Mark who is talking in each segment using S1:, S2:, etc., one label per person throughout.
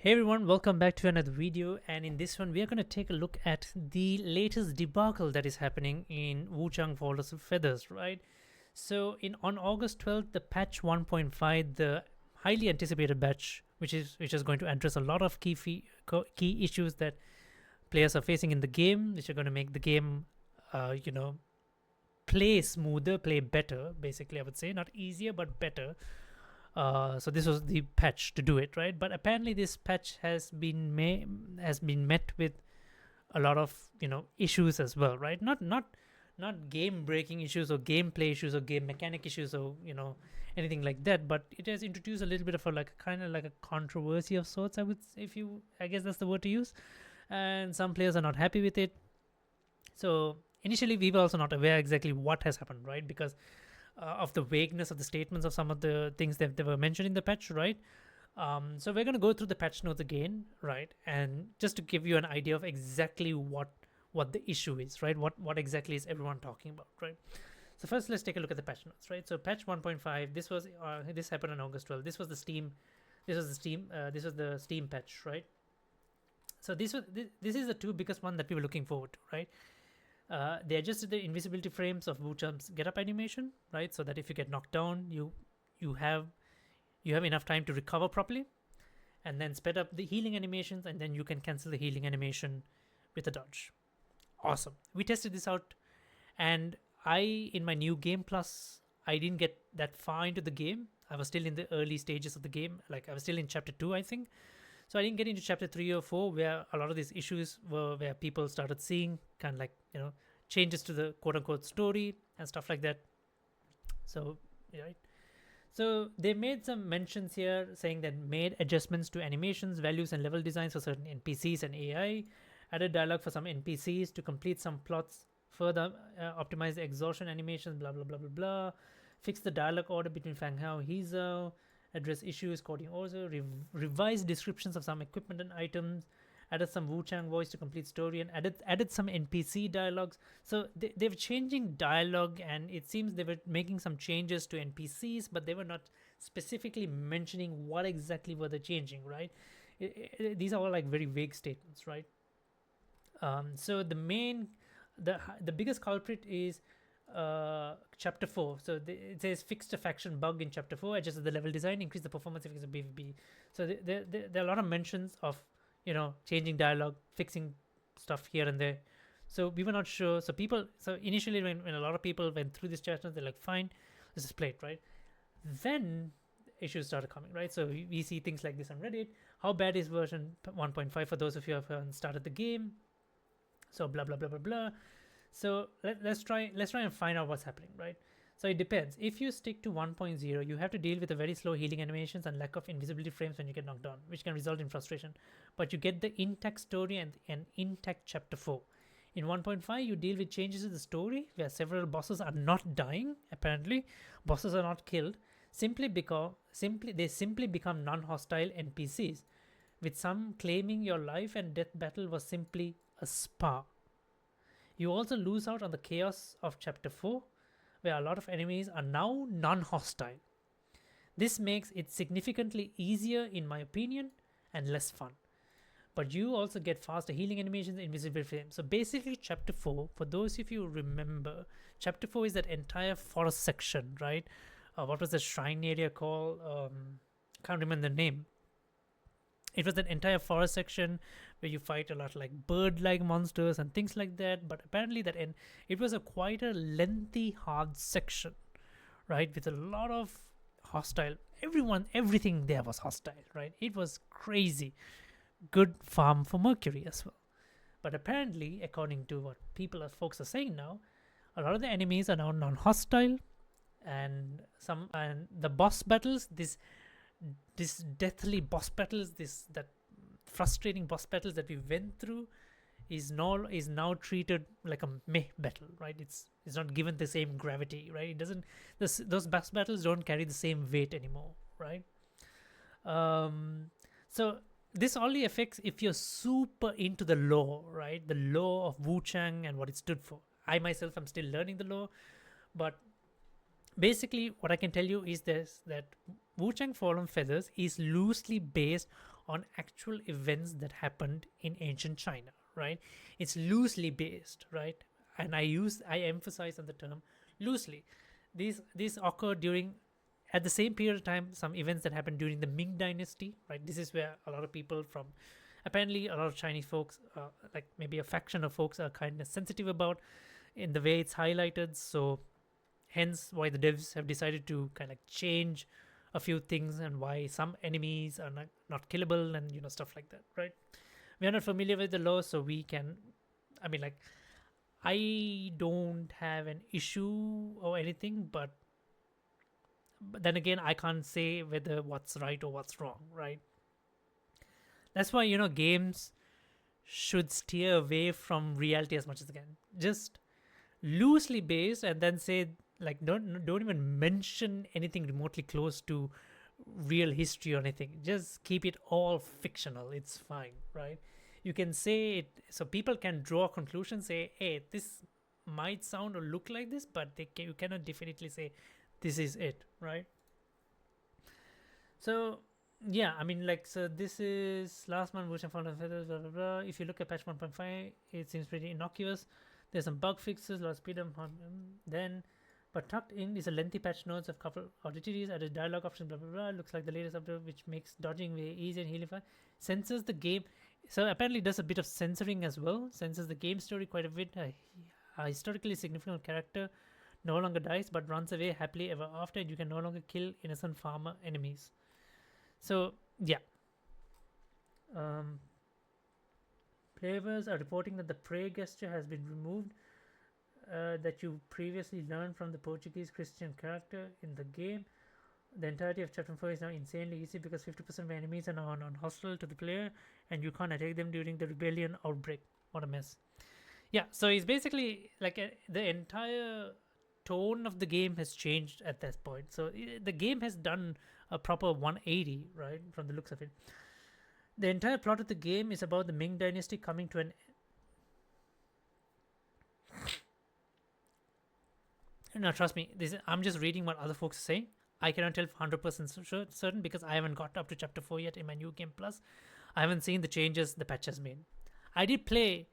S1: Hey everyone, welcome back to another video, and in this one we are going to take a look at the latest debacle that is happening in Wuchang Folders of Feathers, right? So in on August 12th, the patch 1.5, the highly anticipated patch, which is going to address a lot of key issues that players are facing in the game, which are going to make the game, play smoother, play better. Basically, I would say not easier but better. So this was the patch to do it, right? But apparently this patch has been met with a lot of issues as well, right? Not game breaking issues or gameplay issues or game mechanic issues or anything like that, but it has introduced a little bit of a like kind of like a controversy of sorts, I would, if you, I guess that's the word to use. And some players are not happy with it. So initially we were also not aware exactly what has happened, right? Because of the vagueness of the statements of some of the things that they were mentioned in the patch, right? So we're going to go through the patch notes again, right? And just to give you an idea of exactly what the issue is, right? What exactly is everyone talking about, right? So first, let's take a look at the patch notes, right? So patch 1.5. This happened on August 12th. This was the Steam patch, right? So this is the two biggest one that we were looking forward to, right? They adjusted the invisibility frames of Wuchang's get up animation, right? So that if you get knocked down, you have enough time to recover properly, and then sped up the healing animations, and then you can cancel the healing animation with a dodge. Awesome. We tested this out, and in my new game plus, I didn't get that far into the game. I was still in the early stages of the game. Like I was still in chapter 2, I think. So I didn't get into chapter 3 or 4 where a lot of these issues were, where people started seeing kind of like, changes to the quote unquote story and stuff like that. So, right. So they made some mentions here saying that made adjustments to animations, values, and level designs for certain NPCs and AI, added dialogue for some NPCs to complete some plots, further optimize the exhaustion animations, blah blah blah blah blah, fix the dialogue order between Fang Hao and Hizao, address issues quoting also, revise descriptions of some equipment and items, added some Wuchang voice to complete story, and added some NPC dialogues. So they were changing dialogue, and it seems they were making some changes to NPCs, but they were not specifically mentioning what exactly were they changing, right? These are all like very vague statements, right? So the biggest culprit is chapter 4. So it says fixed a faction bug in chapter 4, adjusted the level design, increase the performance if it's a PvP. So there are a lot of mentions of changing dialogue, fixing stuff here and there. So we were not sure. So initially when a lot of people went through this chapter, they're like, fine, let's just play it, right? Then issues started coming, right? So we see things like this on Reddit. How bad is version 1.5 for those of you who haven't started the game? So blah blah blah blah blah. So let's try and find out what's happening, right? So it depends. If you stick to 1.0, you have to deal with a very slow healing animations and lack of invisibility frames when you get knocked down, which can result in frustration. But you get the intact story and an intact chapter 4. In 1.5, you deal with changes to the story where several bosses are not dying. Apparently, bosses are not killed simply because they simply become non-hostile NPCs, with some claiming your life and death battle was simply a spa. You also lose out on the chaos of chapter 4, where a lot of enemies are now non-hostile. This makes it significantly easier in my opinion and less fun. But you also get faster healing animations, invisible frames. So basically chapter 4, for those of you who remember, chapter 4 is that entire forest section, right? What was the shrine area called? Can't remember the name. It was that entire forest section where you fight a lot like bird-like monsters and things like that. But apparently it was a quite a lengthy, hard section, right? With a lot of hostile. Everything there was hostile, right? It was crazy. Good farm for Mercury as well. But apparently, according to what folks are saying now, a lot of the enemies are now non-hostile, and the boss battles, this deathly boss battles, that frustrating boss battles that we went through is now treated like a meh battle, right? It's not given the same gravity, right? It doesn't, those boss battles don't carry the same weight anymore, right? So this only affects if you're super into the lore, right? The lore of Wuchang and what it stood for. I myself am still learning the lore, but basically what I can tell you is this, that Wuchang Fallen Feathers is loosely based on actual events that happened in ancient China, right? It's loosely based, right? And I emphasize on the term loosely. These occurred during, at the same period of time, some events that happened during the Ming Dynasty, right? This is where a lot of people from, apparently a lot of Chinese folks, like maybe a faction of folks, are kind of sensitive about in the way it's highlighted. So hence why the devs have decided to kind of change a few things, and why some enemies are not killable, and stuff like that, right? We are not familiar with the law, so we can, I mean, like, I don't have an issue or anything, but then again, I can't say whether what's right or what's wrong, right? That's why games should steer away from reality as much as they can. Just loosely based, and then say, like, don't even mention anything remotely close to real history or anything. Just keep it all fictional. It's fine, right? You can say it so people can draw conclusions. Say, hey, this might sound or look like this, but you cannot definitely say this is it, right? So yeah, I mean, like, so this is last month, Wuchang found feathers, blah blah blah. If you look at patch 1.5, it seems pretty innocuous. There's some bug fixes, lot of speed up, then, but tucked in is a lengthy patch notes of couple oddities, added dialogue options, blah blah blah. Looks like the latest update, which makes dodging way easier and healing fast. Censors the game, so apparently does a bit of censoring as well. Censors the game story quite a bit. A historically significant character no longer dies, but runs away happily ever after, and you can no longer kill innocent farmer enemies. So yeah, players are reporting that the pray gesture has been removed, that you previously learned from the Portuguese Christian character in the game. The entirety of Chapter 4 is now insanely easy because 50% of enemies are now non-hostile to the player, and you can't attack them during the rebellion outbreak. What a mess. Yeah, so it's basically like the entire tone of the game has changed at this point. So the game has done a proper 180, right, from the looks of it. The entire plot of the game is about the Ming Dynasty coming to an now trust me, I'm just reading what other folks are saying. I cannot tell 100% certain because I haven't got up to chapter 4 yet in my new game plus. I haven't seen the changes the patch has made. I did play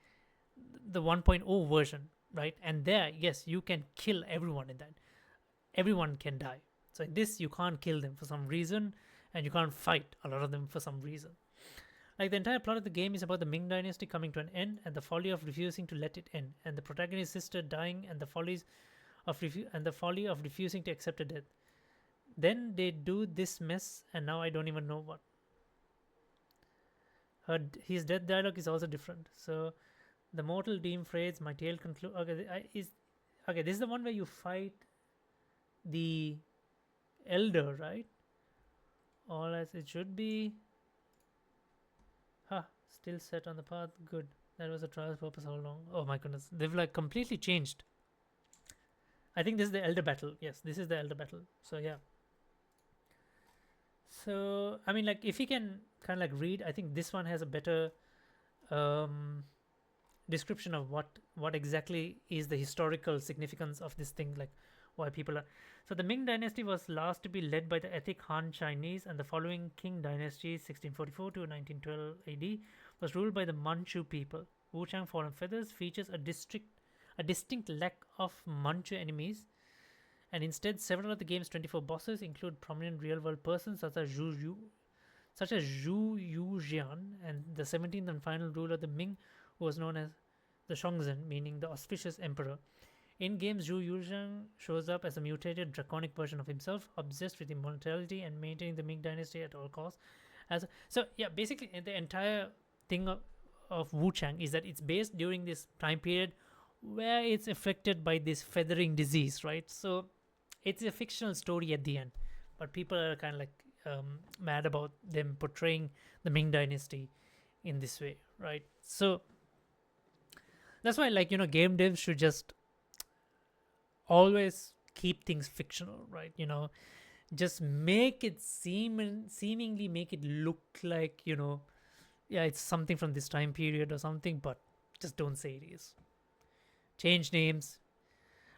S1: the 1.0 version, right? And there, yes, you can kill everyone in that. Everyone can die. So in this, you can't kill them for some reason, and you can't fight a lot of them for some reason. Like, the entire plot of the game is about the Ming Dynasty coming to an end and the folly of refusing to let it end, and the protagonist's sister dying, and the folly of refusing to accept a death. Then they do this mess, and now I don't even know what. His death dialogue is also different. So the mortal demon phrase, my tale conclude. Okay, this is the one where you fight the elder, right? All as it should be. Still set on the path. Good. That was a trial's purpose all along. Oh my goodness, they've like completely changed. I think this is the elder battle. Yes, this is the elder battle. So yeah. So I mean, like, if you can kind of like read, I think this one has a better description of what exactly is the historical significance of this thing, like why people are. So the Ming Dynasty was last to be led by the ethnic Han Chinese, and the following Qing Dynasty, 1644 to 1912 AD, was ruled by the Manchu people. Wuchang Fallen Feathers features a distinct lack of Manchu enemies, and instead several of the game's 24 bosses include prominent real-world persons such as Zhu Yujian, and the 17th and final ruler of the Ming, who was known as the Shongzhen, meaning the auspicious emperor. In games, Zhu Yujian shows up as a mutated draconic version of himself, obsessed with immortality and maintaining the Ming Dynasty at all costs. So yeah, basically the entire thing of Wuchang is that it's based during this time period where it's affected by this feathering disease, right? So it's a fictional story at the end, but people are kind of like mad about them portraying the Ming Dynasty in this way, right? So that's why, like, game devs should just always keep things fictional, right? Just make it seemingly make it look like, yeah, it's something from this time period or something, but just don't say it is. Change names.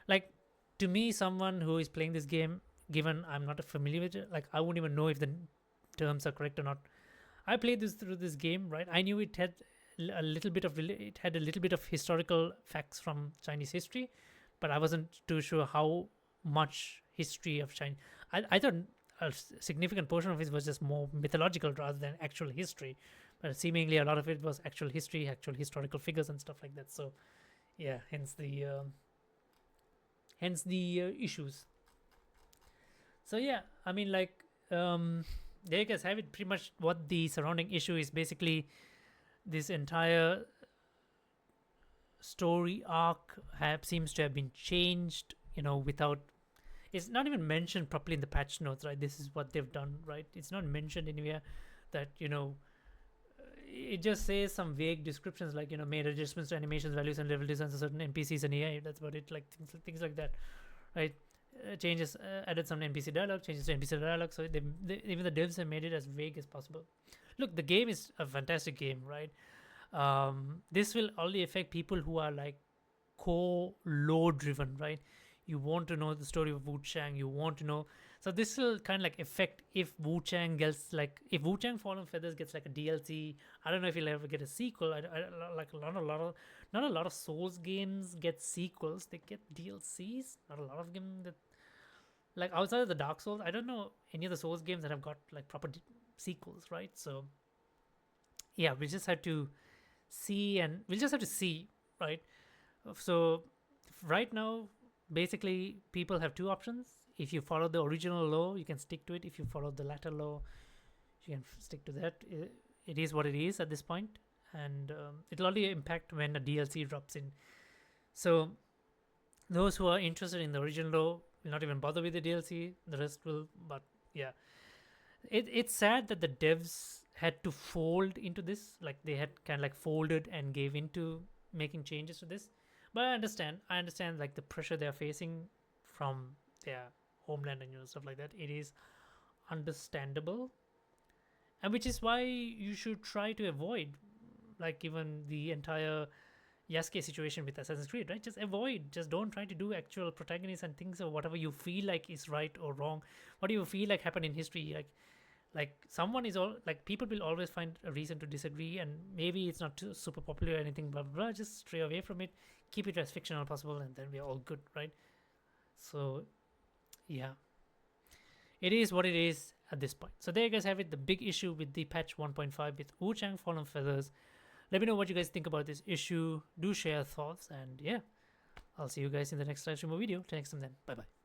S1: Like, to me, someone who is playing this game, given I'm not familiar with it, like, I won't even know if the terms are correct or not. I played this through this game, right? I knew it had a little bit of it had a little bit of historical facts from Chinese history, but I wasn't too sure how much history of China. I thought a significant portion of it was just more mythological rather than actual history, but seemingly a lot of it was actual history, actual historical figures and stuff like that. So yeah, hence the issues. So yeah, I mean, like, there you guys have it. Pretty much what the surrounding issue is, basically this entire story arc seems to have been changed, without, it's not even mentioned properly in the patch notes, right? This is what they've done, right? It's not mentioned anywhere that, it just says some vague descriptions like, made adjustments to animations, values, and level designs of certain NPCs and AI. That's about it, like things like that, right? Changes, added some NPC dialogue, changes to NPC dialogue. So even the devs have made it as vague as possible. Look, the game is a fantastic game, right? This will only affect people who are like core lore driven, right? You want to know the story of Wuchang, you want to know. So this will kind of like affect if Wuchang gets like, if Wuchang Fallen Feathers gets like a DLC. I don't know if you'll ever get a sequel. Like not a lot of Souls games get sequels. They get DLCs. Not a lot of them that, like, outside of the Dark Souls, I don't know any of the Souls games that have got like proper sequels, right? So yeah, we just have to see, and we'll just have to see, right? So right now, basically, people have two options. If you follow the original law, you can stick to it. If you follow the latter law, you can stick to that. It is what it is at this point, and it'll only impact when a DLC drops in. So those who are interested in the original law will not even bother with the DLC. The rest will, but yeah, it's sad that the devs had to fold into this. Like, they had kind of like folded and gave into making changes to this. But I understand like the pressure they're facing from their homeland and stuff like that. It is understandable, and which is why you should try to avoid, like, even the entire Yasuke situation with Assassin's Creed, right? Just don't try to do actual protagonists and things, or whatever you feel like is right or wrong. What do you feel like happened in history? Like someone is all like, people will always find a reason to disagree, and maybe it's not too super popular or anything, blah blah blah. Just stray away from it, keep it as fictional as possible, and then we're all good, right? So yeah, it is what it is at this point. So there you guys have it, the big issue with the patch 1.5 with Wuchang Fallen Feathers. Let me know what you guys think about this issue. Do share thoughts, and yeah, I'll see you guys in the next live stream or video. Till next time then, bye bye.